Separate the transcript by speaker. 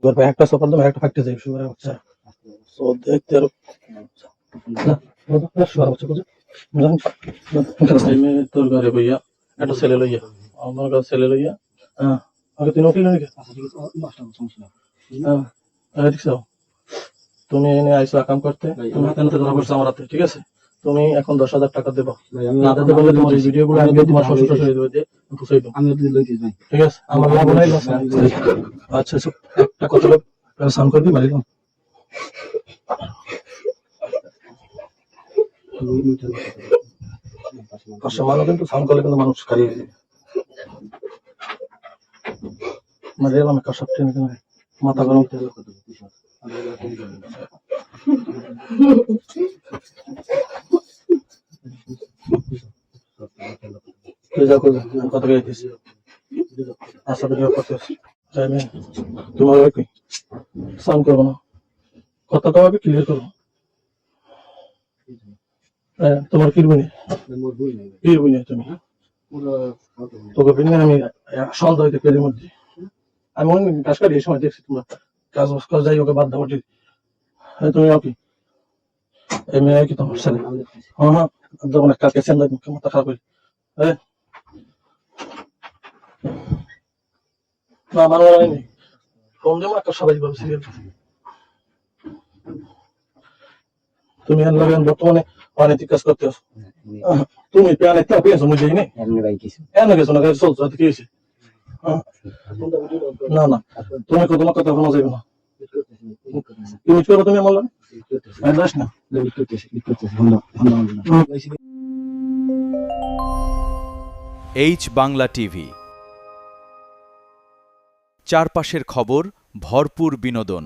Speaker 1: এবার ভাই একটা সফর দাম একটা ফাইটে যাই শুয়ারের বাচ্চা ও দেখতে আর না ওটা শুয়ারের বাচ্চা বুঝা বুঝান টাইমে তোর ঘরে বইয়া একটা ছেলে লইয়া আমার কাছে ছেলে লইয়া হ্যাঁ আগে তুই নকল নাকি হ্যাঁ দেখছো তুমি এনে আইসো কাম করতে তুমি হাতে নাতে ধরা পড়ছো আমার হাতে ঠিক আছে তুমি এখন 10,000 টাকা দেবো না দিতে বললে তোমার এই ভিডিও গুলো আমি তোমার শ্বশুর শাশুড়ি দেবো দিয়ে পুষাই দেবো
Speaker 2: আমি তো লইতে যাই
Speaker 1: ঠিক আছে আমার লাভ নাই লস নাই আচ্ছা আচ্ছা একটা কথা বল সাউন্ড করবি বাড়ি দাও পাশে মানুষ কিন্তু সাউন্ড করলে কিন্তু মানুষ খারিয়ে দিবে মানে এলাম একটা সব ট্রেন মাথা গরম কথা গাইতেছি আশা করি করতেছি তোমার কি সাউন্ড করবো না কথাটা হবে ক্লিয়ার করবো তোমার কিরবনি কিরবনি তুমি তোকে বিনে আমি সন্ধ্যা হইতে পেলের মধ্যে আমি অনেক কাজ করি এই সময় দেখছি তোমরা কাজ কাজ যাই ওকে বাদ দাও তুমি কি এই মেয়ে কি তোমার ছেলে হ্যাঁ হ্যাঁ যখন কালকে চেন্দাই মুখে মাথা খারাপ হই না আমার নেই কম দেবো একটা সবাই ভাবে সিরিয়াল তুমি এর লাগে বর্তমানে অনৈতিক কাজ করতে আসো তুমি প্যানে তা পেয়েছো মুঝে নেই এনে গেছো না গাড়ি চলছো কি হয়েছে না না তুমি তোমার কথা শোনা যাবে না তুমি করবো তুমি আমার লাগে যাস না
Speaker 3: এইচ বাংলা টিভি, চারপাশের খবর, ভরপুর বিনোদন।